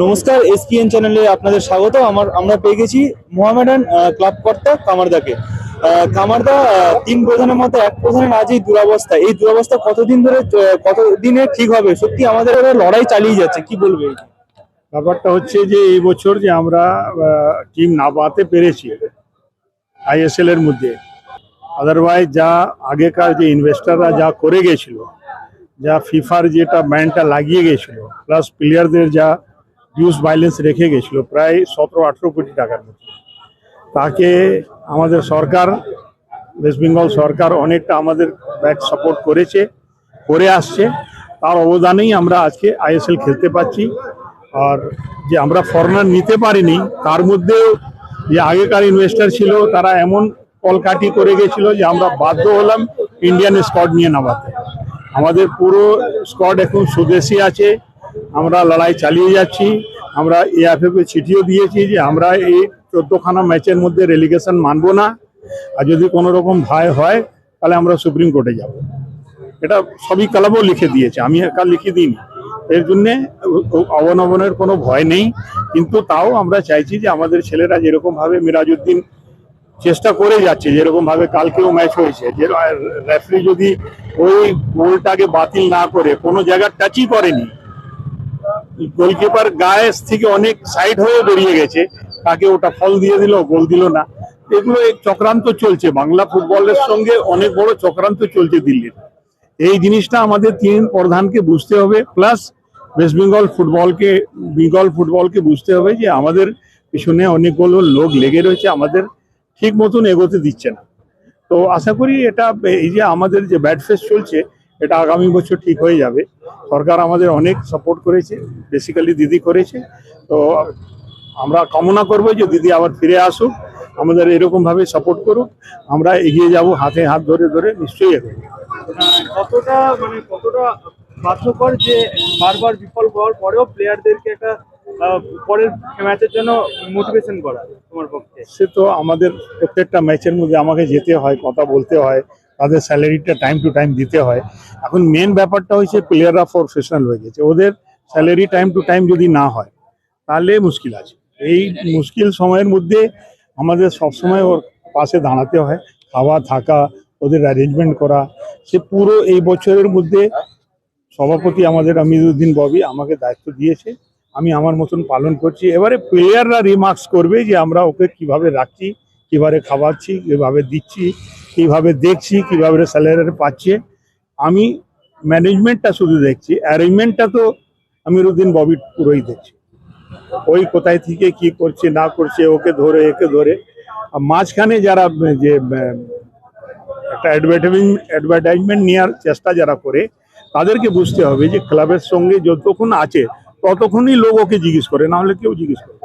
নমস্কার, এসপিএন চ্যানেলে আপনাদের স্বাগত। আমরা পেয়ে গেছি মোহামেডান ক্লাব কর্তা কামারদাকে। কামারদা, তিন প্রধানের মতো এক প্রধানের আজ এই দুরবস্থা, কতদিন ধরে, কতদিনে ঠিক হবে? সত্যি আমাদের ওরা লড়াই চালিয়ে যাচ্ছে, কি বলবে? ব্যাপারটা হচ্ছে যে এই বছর যে আমরা টিম না পাতে পেরেছি আইএসএল এর মধ্যে, আদারওয়াইজ যা আগেকার যে ইনভেস্টাররা যা করে গেছিল, যা ফিফার যেটা ব্যান্ডটা লাগিয়ে গেছিল, প্লাস প্লেয়ারদের যা ডিউস ব্যালেন্স রেখে গেছিল প্রায় 17-18 কোটি টাকার মতো, তাকে আমাদের সরকার, ওয়েস্ট বেঙ্গল সরকার অনেকটা আমাদের ব্যাক সাপোর্ট করে আসছে। তার অবদানেই আমরা আজকে আইএসএল খেলতে পারছি। আর যে আমরা ফরেনার নিতে পারিনি, তার মধ্যেও যে আগেকার ইনভেস্টার ছিল তারা এমন কলকাঠি করে গেছিল যে আমরা বাধ্য হলাম ইন্ডিয়ান স্কোয়াড নিয়ে নামাতে। আমাদের পুরো স্কোয়াড এখন স্বদেশী আছে, আমরা লড়াই চালিয়ে যাচ্ছি। আমরা এএফএফ এ চিঠিও দিয়েছি যে আমরা এই 14খানা ম্যাচের মধ্যে রেলিগেশন মানবো না, আর যদি কোনো রকম ভয় হয় তাহলে আমরা সুপ্রিম কোর্টে যাব। এটা সবই ক্লাবও লিখে দিয়েছে, আমি একা লিখে দিইনি। এর জন্যে অবনমনের কোনো ভয় নেই, কিন্তু তাও আমরা চাইছি যে আমাদের ছেলেরা যেরকমভাবে মিরাজউদ্দিন চেষ্টা করে যাচ্ছে, যেরকমভাবে কালকেও ম্যাচ হয়েছে, যে রেফারি যদি ওই গোলটাকে বাতিল না করে, কোনো জায়গা টাচই করেনি, গোলকিপার গায়ে থেকে অনেক সাইড হয়ে বেরিয়ে গেছে, তাকে ওটা ফল দিয়ে দিল, গোল দিল না। এগুলো এক চক্রান্ত চলছে, বাংলা ফুটবলের সঙ্গে অনেক বড় চক্রান্ত চলছে দিল্লির। এই জিনিসটা আমাদের তিন প্রধানকে বুঝতে হবে, প্লাস ওয়েস্ট বেঙ্গল ফুটবলকে বুঝতে হবে যে আমাদের পিছনে অনেকগুলো লোক লেগে রয়েছে, আমাদের ঠিক মতন এগোতে দিচ্ছে না। তো আশা করি এটা, এই যে আমাদের যে ব্যাড ফেস চলছে, এটা আগামী বছর ঠিক হয়ে যাবে। সরকার আমাদের অনেক সাপোর্ট করেছে, বেসিক্যালি দিদি করেছে। তো আমরা কামনা করবো যে দিদি আবার ফিরে আসুক, আমাদের এরকমভাবে সাপোর্ট করুক, আমরা এগিয়ে যাব হাতে হাত ধরে ধরে, নিশ্চয়ই এগোবো। কতটা বাধ্যকর যে বারবার বিফল হওয়ার পরেও প্লেয়ারদেরকে একটা পরের ম্যাচের জন্য মোটিভেশন করা তোমার পক্ষে? সে তো আমাদের প্রত্যেকটা ম্যাচের মধ্যে আমাকে যেতে হয়, কথা বলতে হয়, তাদের স্যালারিটা টাইম টু টাইম দিতে হয়। এখন মেন ব্যাপারটা হচ্ছে প্লেয়াররা প্রফেশনাল হয়ে গেছে, ওদের স্যালারি টাইম টু টাইম যদি না হয় তাহলে মুশকিল আছে। এই মুশকিল সময়ের মধ্যে আমাদের সবসময় ওর পাশে দাঁড়াতে হয়, খাওয়া থাকা, ওদের অ্যারেঞ্জমেন্ট করা। সে পুরো এই বছরের মধ্যে সভাপতি আমাদের আমিরুদ্দিন ববি আমাকে দায়িত্ব দিয়েছে, আমি আমার মতন পালন করছি। এবারে প্লেয়াররা রিমার্কস করবে যে আমরা ওকে কিভাবে রাখছি, কিভাবে খাওয়াচ্ছি, কিভাবে দিচ্ছি, কিভাবে দেখছি, কিভাবে স্যালারি পাচ্ছে। আমি ম্যানেজমেন্টটা শুধু দেখছি, অ্যারেঞ্জমেন্টটা তো আমিরুদ্দিন ববি পুরোই দেখছি। ওই কোথায় থেকে কি করছে না করছে, ওকে ধরে একে ধরে। আর মাঝখানে যারা যে একটা অ্যাডভার্টাইজমেন্ট নেওয়ার চেষ্টা যারা করে, তাদেরকে বুঝতে হবে যে ক্লাবের সঙ্গে যতক্ষণ আছে ততক্ষণই লোক ওকে জিজ্ঞেস করে, না হলে কেউ জিজ্ঞেস করে।